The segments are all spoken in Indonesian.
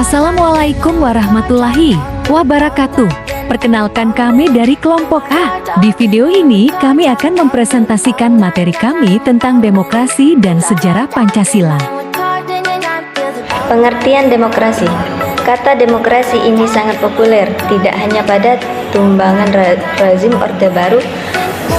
Assalamualaikum warahmatullahi wabarakatuh. Perkenalkan kami dari kelompok A. Di video ini kami akan mempresentasikan materi kami tentang demokrasi dan sejarah Pancasila. Pengertian demokrasi. Kata demokrasi ini sangat populer, tidak hanya pada tumbangan rezim Orde Baru,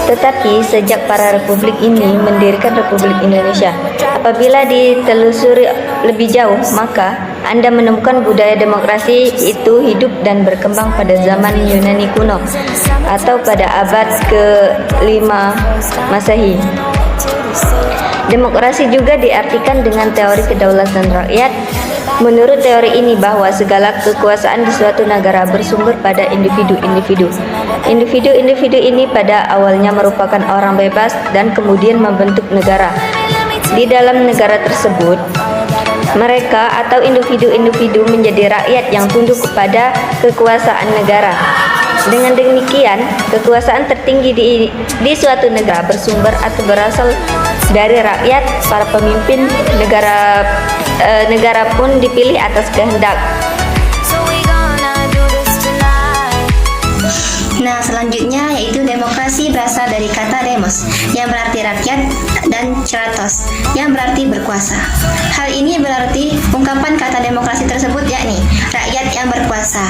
tetapi sejak para republik ini mendirikan Republik Indonesia. Apabila ditelusuri lebih jauh, maka Anda menemukan budaya demokrasi itu hidup dan berkembang pada zaman Yunani kuno atau pada abad ke-5 Masehi. Demokrasi juga diartikan dengan teori kedaulatan rakyat. Menurut teori ini bahwa segala kekuasaan di suatu negara bersumber pada individu-individu. Individu-individu ini pada awalnya merupakan orang bebas dan kemudian membentuk negara. Di dalam negara tersebut, mereka atau individu-individu menjadi rakyat yang tunduk kepada kekuasaan negara. Dengan demikian, kekuasaan tertinggi di suatu negara bersumber atau berasal dari rakyat. Para pemimpin negara pun dipilih atas kehendak. Nah, selanjutnya yaitu demokrasi berasal dari kata demos, yang berarti rakyat, dan kratos, yang berarti berkuasa. Hal ini berarti ungkapan kata demokrasi tersebut yakni rakyat yang berkuasa,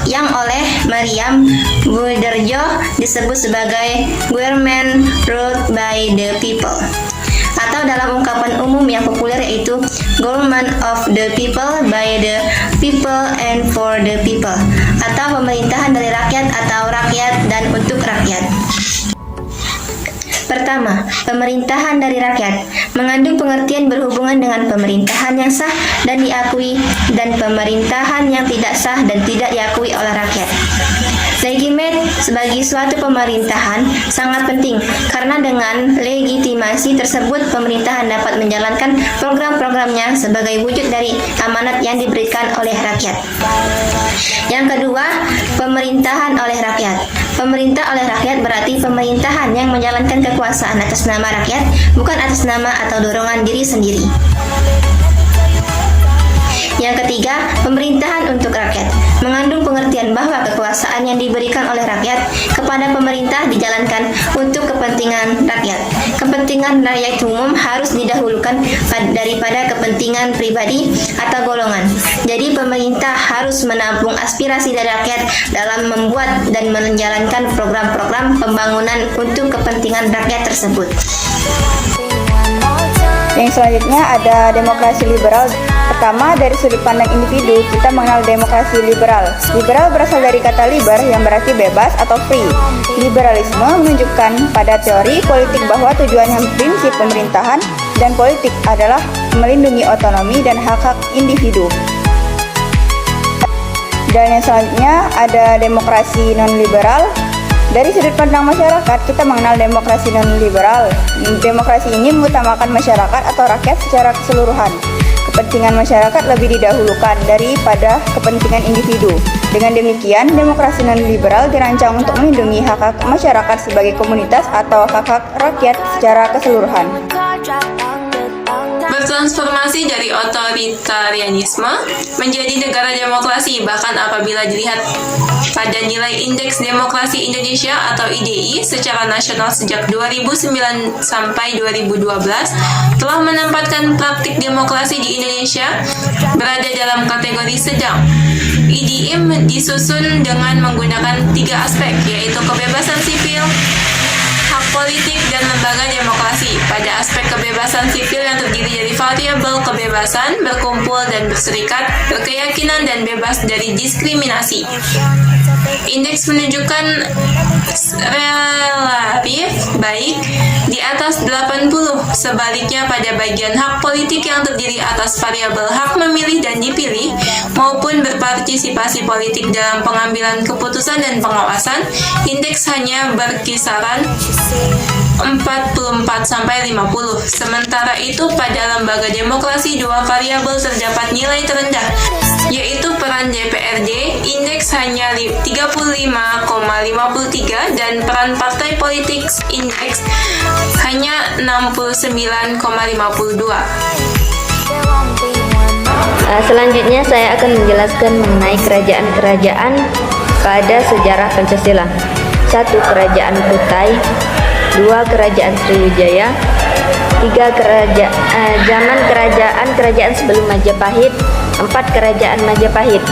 yang oleh Maryam Budherjo disebut sebagai government ruled by the people. Atau dalam ungkapan umum yang populer yaitu government of the people, by the people, and for the people, atau pemerintahan dari rakyat atau rakyat dan untuk rakyat. Pertama, pemerintahan dari rakyat mengandung pengertian berhubungan dengan pemerintahan yang sah dan diakui, dan pemerintahan yang tidak sah dan tidak diakui oleh rakyat. Legitimate sebagai suatu pemerintahan sangat penting karena dengan legitimasi tersebut pemerintahan dapat menjalankan program-programnya sebagai wujud dari amanat yang diberikan oleh rakyat. Yang kedua, pemerintahan oleh rakyat. Pemerintah oleh rakyat berarti pemerintahan yang menjalankan kekuasaan atas nama rakyat, bukan atas nama atau dorongan diri sendiri. Yang ketiga, pemerintahan untuk rakyat mengandung pengertian bahwa kekuasaan yang diberikan oleh rakyat kepada pemerintah dijalankan untuk kepentingan rakyat. Kepentingan rakyat umum harus didahulukan daripada kepentingan pribadi atau golongan. Jadi pemerintah harus menampung aspirasi dari rakyat dalam membuat dan menjalankan program-program pembangunan untuk kepentingan rakyat tersebut. Yang selanjutnya ada demokrasi liberal. Pertama, dari sudut pandang individu, kita mengenal demokrasi liberal. Liberal berasal dari kata liber yang berarti bebas atau free. Liberalisme menunjukkan pada teori politik bahwa tujuan yang prinsip pemerintahan dan politik adalah melindungi otonomi dan hak-hak individu. Dan yang selanjutnya ada demokrasi non-liberal. Dari sudut pandang masyarakat, kita mengenal demokrasi non-liberal. Demokrasi ini mengutamakan masyarakat atau rakyat secara keseluruhan. Kepentingan masyarakat lebih didahulukan daripada kepentingan individu. Dengan demikian, demokrasi non-liberal dirancang untuk melindungi hak-hak masyarakat sebagai komunitas atau hak-hak rakyat secara keseluruhan. Bertransformasi dari otoritarianisme menjadi negara demokrasi, bahkan apabila dilihat pada nilai Indeks Demokrasi Indonesia atau IDI secara nasional sejak 2009 sampai 2012 telah menempatkan praktik demokrasi di Indonesia berada dalam kategori sedang. IDI disusun dengan menggunakan 3 aspek, yaitu kebebasan sipil, hak politik, dan lembaga demokrasi. Pada aspek kebebasan sipil yang terdiri dari variabel kebebasan berkumpul dan berserikat, berkeyakinan, dan bebas dari diskriminasi. Indeks menunjukkan relatif baik di atas 80. Sebaliknya pada bagian hak politik yang terdiri atas variabel hak memilih dan dipilih maupun berpartisipasi politik dalam pengambilan keputusan dan pengawasan, indeks hanya berkisaran 44 sampai 50. Sementara itu pada lembaga demokrasi 2 variabel terdapat nilai terendah, yaitu peran DPRD, indeks hanya 35,53, dan peran partai politik, indeks hanya 69,52. Selanjutnya saya akan menjelaskan mengenai kerajaan-kerajaan pada sejarah Pancasila. 1. Kerajaan Kutai. 2. Kerajaan Sriwijaya. 3. Zaman kerajaan sebelum Majapahit. 4. Kerajaan Majapahit.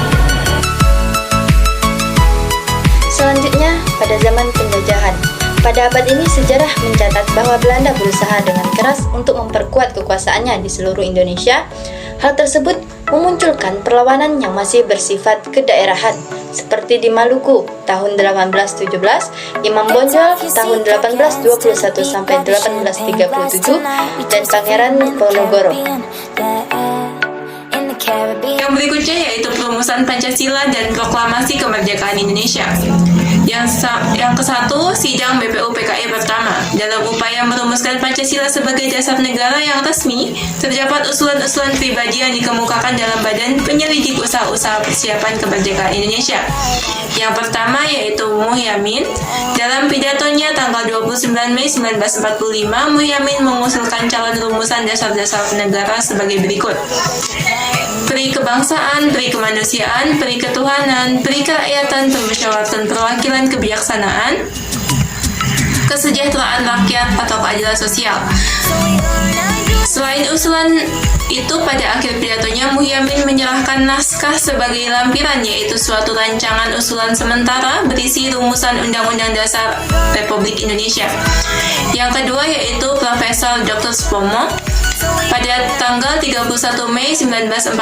Selanjutnya, pada zaman penjajahan. Pada abad ini, sejarah mencatat bahwa Belanda berusaha dengan keras untuk memperkuat kekuasaannya di seluruh Indonesia. Hal tersebut memunculkan perlawanan yang masih bersifat kedaerahan, seperti di Maluku tahun 1817, Imam Bonjol tahun 1821 sampai 1837, dan Pangeran Ponorogo. Yang berikutnya yaitu perumusan Pancasila dan Proklamasi Kemerdekaan Indonesia. Yang ke-1, Sidang BPUPKI pertama. Dalam upaya merumuskan Pancasila sebagai dasar negara yang resmi, terdapat usulan-usulan pribadi yang dikemukakan dalam Badan Penyelidik Usaha-usaha Persiapan Kemerdekaan Indonesia. Yang pertama yaitu Muhyamin. Dalam pidatonya tanggal 29 Mei 1945, Muhyamin mengusulkan calon rumusan dasar-dasar negara sebagai berikut: peri kebangsaan, peri kemanusiaan, peri ketuhanan, peri kerakyatan, permusyawaratan perwakilan kebijaksanaan, kesejahteraan rakyat atau keadilan sosial. Selain usulan itu, pada akhir pidatonya Muhyamin menyerahkan naskah sebagai lampiran, yaitu suatu rancangan usulan sementara berisi rumusan Undang-Undang Dasar Republik Indonesia. Yang kedua yaitu Profesor Dr. Supomo pada tanggal 31 Mei 1945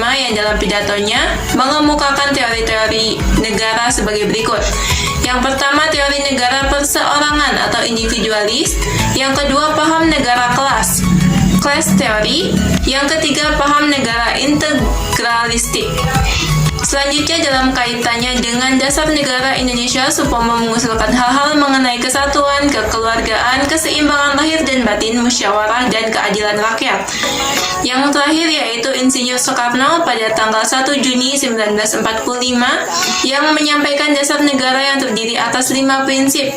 yang dalam pidatonya mengemukakan teori-teori negara sebagai berikut. Yang pertama, teori negara perseorangan atau individualis. Yang kedua, paham negara kelas, class theory. Yang ketiga, paham negara integralistik. Selanjutnya, dalam kaitannya dengan dasar negara Indonesia, Supomo mengusulkan hal-hal mengenai kesatuan, kekeluargaan, keseimbangan lahir dan batin, musyawarah, dan keadilan rakyat. Yang terakhir yaitu Insinyur Soekarno pada tanggal 1 Juni 1945 yang menyampaikan dasar negara yang terdiri atas 5 prinsip.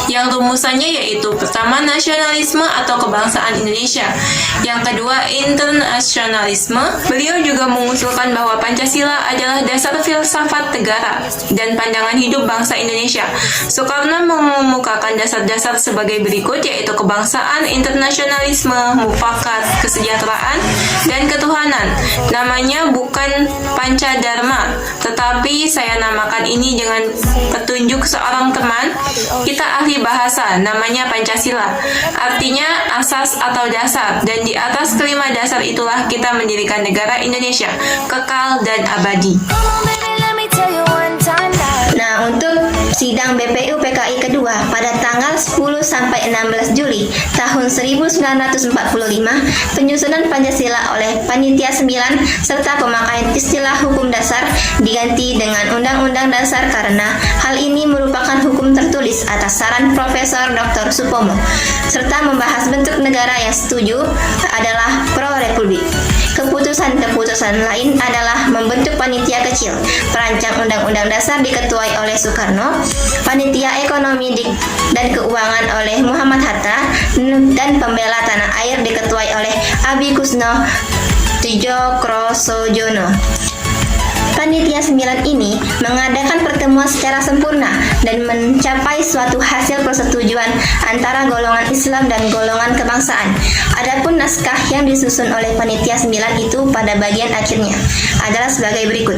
Yang rumusannya yaitu pertama, nasionalisme atau kebangsaan Indonesia. Yang kedua, internasionalisme. Beliau juga mengusulkan bahwa Pancasila adalah dasar filsafat negara dan pandangan hidup bangsa Indonesia. Soekarno mengemukakan dasar-dasar sebagai berikut, yaitu kebangsaan, internasionalisme, mufakat, kesejahteraan, dan ketuhanan. Namanya bukan Pancadharma, tetapi saya namakan ini dengan petunjuk seorang teman kita ahli bahasa, namanya Pancasila. Artinya asas atau dasar, dan di atas kelima dasar itulah kita mendirikan negara Indonesia, kekal dan abadi. Nah, untuk sidang BPU PKI kedua pada tanggal 10 sampai 16 Juli tahun 1945, penyusunan Pancasila oleh Panitia 9 serta pemakaian istilah hukum dasar diganti dengan Undang-Undang Dasar karena hal ini merupakan hukum tertulis atas saran Profesor Dr. Supomo, serta membahas bentuk negara yang setuju adalah pro-republik. Keputusan-keputusan lain adalah membentuk panitia kecil, perancang Undang-Undang Dasar diketuai oleh Soekarno, panitia ekonomi dan keuangan oleh Muhammad Hatta, dan pembela tanah air diketuai oleh Abi Kusno Tijokrosojono. Panitia 9 ini mengadakan pertemuan secara sempurna dan mencapai suatu hasil persetujuan antara golongan Islam dan golongan kebangsaan. Adapun naskah yang disusun oleh Panitia 9 itu pada bagian akhirnya adalah sebagai berikut.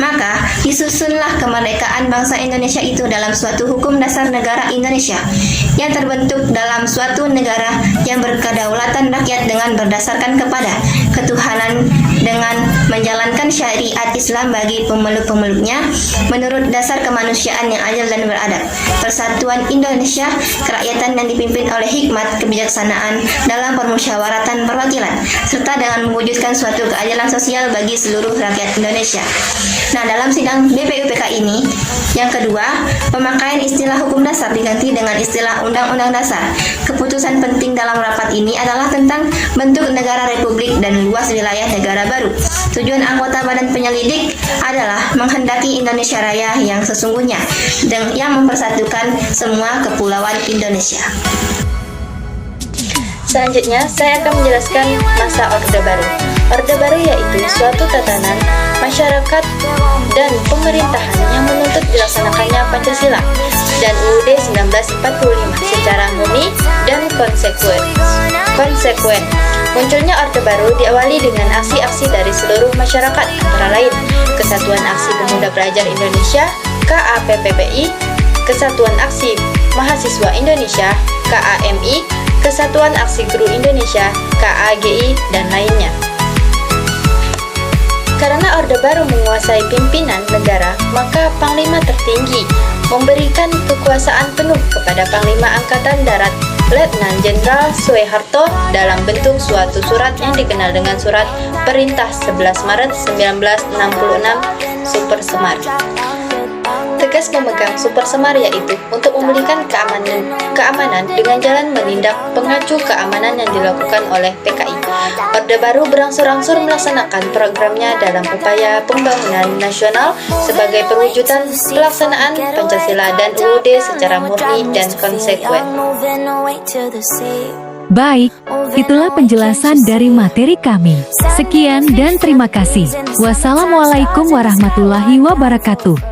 Maka disusunlah kemerdekaan bangsa Indonesia itu dalam suatu hukum dasar negara Indonesia yang terbentuk dalam suatu negara yang berkedaulatan rakyat dengan berdasarkan kepada ketuhanan dengan menjalankan syariat Islam bagi pemeluk-pemeluknya menurut dasar kemanusiaan yang adil dan beradab, persatuan Indonesia, kerakyatan yang dipimpin oleh hikmat kebijaksanaan dalam permusyawaratan perwakilan, serta dengan mewujudkan suatu keadilan sosial bagi seluruh rakyat Indonesia. Nah, dalam sidang BPUPK ini, yang kedua, pemakaian istilah hukum dasar diganti dengan istilah Undang-Undang Dasar. Keputusan penting dalam rapat ini adalah tentang bentuk negara republik dan luas wilayah negara baru. Tujuan anggota Badan Penyelidik adalah menghendaki Indonesia Raya yang sesungguhnya dan yang mempersatukan semua kepulauan Indonesia. Selanjutnya, saya akan menjelaskan masa Orde Baru. Orde Baru yaitu suatu tatanan masyarakat dan pemerintahan yang menuntut dilaksanakannya Pancasila dan UUD 1945 secara murni dan konsekuen. Munculnya Orde Baru diawali dengan aksi-aksi dari seluruh masyarakat, antara lain Kesatuan Aksi Pemuda Pelajar Indonesia (KAPPPI), Kesatuan Aksi Mahasiswa Indonesia (KAMI), Kesatuan Aksi Guru Indonesia (KAGI), dan lainnya. Karena Orde Baru menguasai pimpinan negara, maka Panglima tertinggi memberikan kekuasaan penuh kepada Panglima Angkatan Darat Letnan Jenderal Soeharto dalam bentuk suatu surat yang dikenal dengan Surat Perintah 11 Maret 1966 Super Semar. Tegas memegang Super Semar yaitu untuk memulihkan keamanan dengan jalan menindak pengacu keamanan yang dilakukan oleh PKI. Orde Baru berangsur-angsur melaksanakan programnya dalam upaya pembangunan nasional sebagai perwujudan pelaksanaan Pancasila dan UUD secara murni dan konsekuen. Baik, itulah penjelasan dari materi kami. Sekian dan terima kasih. Wassalamualaikum warahmatullahi wabarakatuh.